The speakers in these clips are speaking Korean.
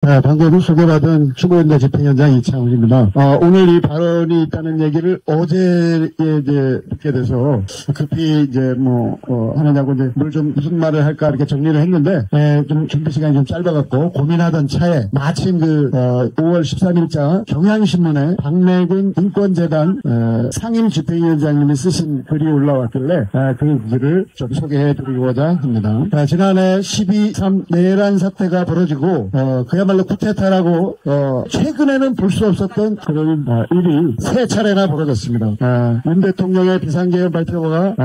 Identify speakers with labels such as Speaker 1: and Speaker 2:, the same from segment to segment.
Speaker 1: 네, 방금 소개받은 추모연대 집행위원장 이창훈입니다. 오늘 이 발언이 있다는 얘기를 어제 이제 듣게 돼서 급히 이제 하느냐고 이제 무슨 말을 할까 이렇게 정리를 했는데, 좀 준비 시간이 좀 짧아갖고 고민하던 차에 마침 5월 13일자 경향신문에 박래근 인권재단 상임 집행위원장님이 쓰신 글이 올라왔길래 그 글을 좀 소개해드리고자 합니다. 지난해 12.3 내란 사태가 벌어지고 그야말로 쿠데타라고 최근에는 볼 수 없었던 그런 일이 세 차례나 벌어졌습니다. 윤 대통령의 비상계엄 발표가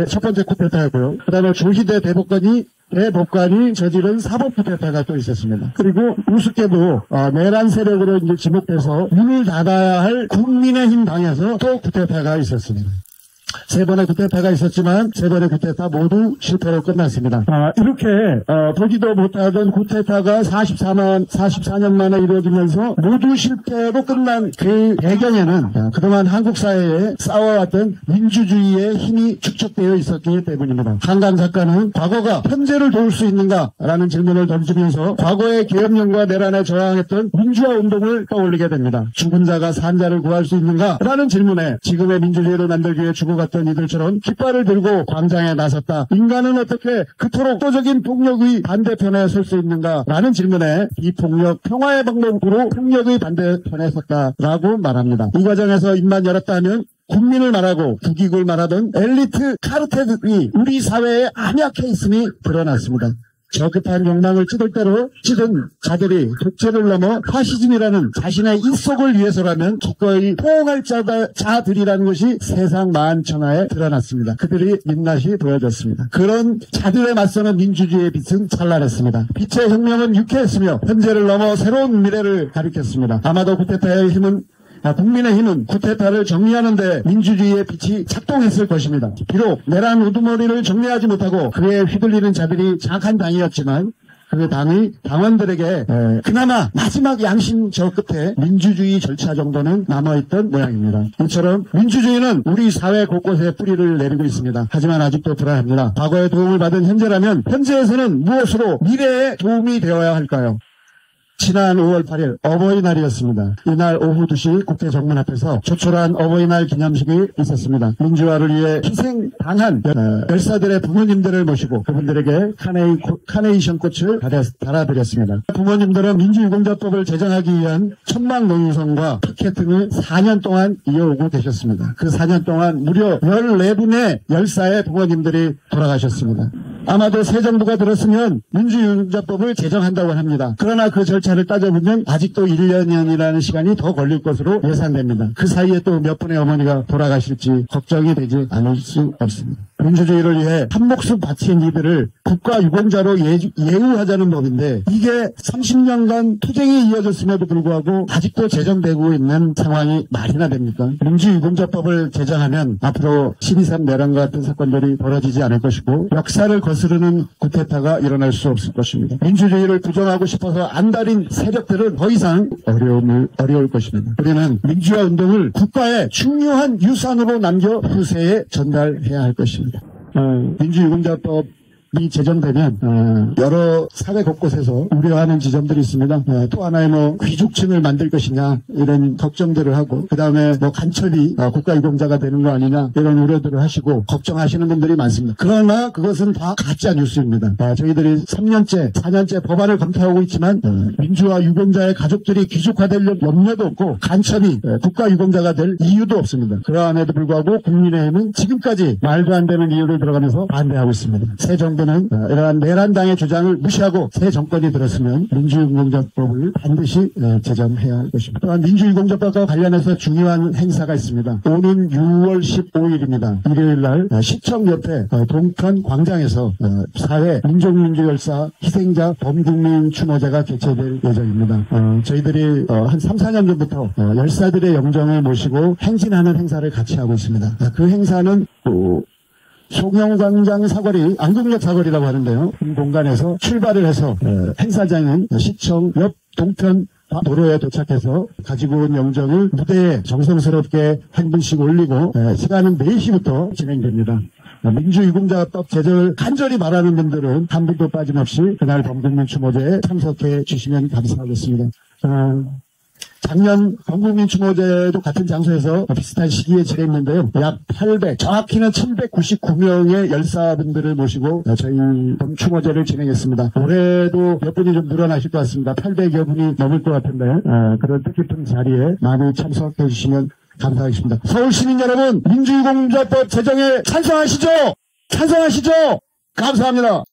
Speaker 1: 첫 번째 쿠데타였고요. 그 다음에 조희대 대법관이 저지른 사법 쿠데타가 또 있었습니다. 그리고 우습게도 내란 세력으로 이제 지목돼서 문을 닫아야 할 국민의힘 당에서 또 쿠데타가 있었습니다. 세 번의 쿠데타가 있었지만 세 번의 쿠데타 모두 실패로 끝났습니다. 이렇게 보지도 못하던 쿠데타가 44년 만에 이루어지면서 모두 실패로 끝난 그 배경에는 그동안 한국 사회에 쌓아왔던 민주주의의 힘이 축적되어 있었기 때문입니다. 한강 작가는 과거가 현재를 도울 수 있는가라는 질문을 던지면서 과거의 계엄령과 내란에 저항했던 민주화 운동을 떠올리게 됩니다. 죽은 자가 산 자를 구할 수 있는가라는 질문에 지금의 민주주의를 만들기 위해 죽어갔던 이들처럼 깃발을 들고 광장에 나섰다. 인간은 어떻게 그토록 도적인 폭력의 반대편에 설 수 있는가라는 질문에 비폭력 평화의 방법으로 폭력의 반대편에 섰다라고 말합니다. 이 과정에서 입만 열었다 하면 국민을 말하고 국익을 말하던 엘리트 카르텔이 우리 사회에 암약해 있음이 드러났습니다. 저급한 욕망을 찌들 대로 찌든 자들이 독재를 넘어 파시즘이라는 자신의 입속을 위해서라면 기꺼이 포옹할 자들이라는 것이 세상 만천하에 드러났습니다. 그들이 민낯이 보여졌습니다. 그런 자들에 맞서는 민주주의의 빛은 찬란했습니다. 빛의 혁명은 유쾌했으며 현재를 넘어 새로운 미래를 가리켰습니다. 아마도 국민의힘은 쿠데타를 정리하는 데 민주주의의 빛이 작동했을 것입니다. 비록 내란 우두머리를 정리하지 못하고 그에 휘둘리는 자들이 장악한 당이었지만 그 당의 당원들에게 그나마 마지막 양심 저 끝에 민주주의 절차 정도는 남아있던 모양입니다. 이처럼 민주주의는 우리 사회 곳곳에 뿌리를 내리고 있습니다. 하지만 아직도 불안합니다. 과거의 도움을 받은 현재라면 현재에서는 무엇으로 미래에 도움이 되어야 할까요? 지난 5월 8일 어버이날이었습니다. 이날 오후 2시 국회 정문 앞에서 조촐한 어버이날 기념식이 있었습니다. 민주화를 위해 희생당한 열사들의 부모님들을 모시고 그분들에게 카네이션 꽃을 달아드렸습니다. 부모님들은 민주유공자법을 제정하기 위한 천막농성과 피켓팅을 4년 동안 이어오고 계셨습니다. 그 4년 동안 무려 14분의 열사의 부모님들이 돌아가셨습니다. 아마도 새 정부가 들었으면 민주유공자법을 제정한다고 합니다. 그러나 그 절차를 따져보면 아직도 1년이라는 시간이 더 걸릴 것으로 예상됩니다. 그 사이에 또 몇 분의 어머니가 돌아가실지 걱정이 되지 않을 수 없습니다. 민주주의를 위해 한 목숨 바친 이들을 국가유공자로 예우하자는 법인데 이게 30년간 투쟁이 이어졌음에도 불구하고 아직도 제정되고 있는 상황이 말이나 됩니까? 민주유공자법을 제정하면 앞으로 12.3 내란과 같은 사건들이 벌어지지 않을 것이고 역사를 거스르는 쿠데타가 일어날 수 없을 것입니다. 민주주의를 부정하고 싶어서 안달인 세력들은 더 이상 어려울 것입니다. 우리는 민주화 운동을 국가의 중요한 유산으로 남겨 후세에 전달해야 할 것입니다. 민주유공자법이 제정되면 여러 사회 곳곳에서 우려하는 지점들이 있습니다. 또 하나의 귀족층을 만들 것이냐 이런 걱정들을 하고 그 다음에 간첩이 국가유공자가 되는 거 아니냐 이런 우려들을 하시고 걱정하시는 분들이 많습니다. 그러나 그것은 다 가짜 뉴스입니다. 저희들이 3년째 4년째 법안을 검토하고 있지만 민주화 유공자의 가족들이 귀족화될 염려도 없고 간첩이 국가유공자가 될 이유도 없습니다. 그러함에도 불구하고 국민의힘은 지금까지 말도 안 되는 이유를 들어가면서 반대하고 있습니다. 새 정부는 이러한 내란당의 주장을 무시하고 새 정권이 들었으면 민주유공자법을 반드시 제정해야 할 것입니다. 또한 민주유공자법과 관련해서 중요한 행사가 있습니다. 오는 6월 15일입니다. 일요일날 시청 옆에 동편 광장에서 사회 민족민주열사 희생자 범국민 추모제가 개최될 예정입니다. 저희들이 한 3, 4년 전부터 열사들의 영정을 모시고 행진하는 행사를 같이 하고 있습니다. 그 행사는 송영광장 사거리, 안국역 사거리라고 하는데요. 이 공간에서 출발을 해서 행사장은 시청 옆 동편 도로에 도착해서 가지고 온 영정을 무대에 정성스럽게 한 분씩 올리고 시간은 4시부터 진행됩니다. 민주유공자법 제정을 간절히 바라는 분들은 한 분도 빠짐없이 그날 범국민 추모제에 참석해 주시면 감사하겠습니다. 작년 범국민 추모제도 같은 장소에서 비슷한 시기에 진행했는데요. 약 800, 정확히는 799명의 열사분들을 모시고 저희 추모제를 진행했습니다. 올해도 몇 분이 좀 늘어나실 것 같습니다. 800여 분이 넘을 것 같은데 그런 뜻깊은 자리에 많이 참석해 주시면 감사하겠습니다. 서울 시민 여러분, 민주유공자법 제정에 찬성하시죠? 찬성하시죠? 감사합니다.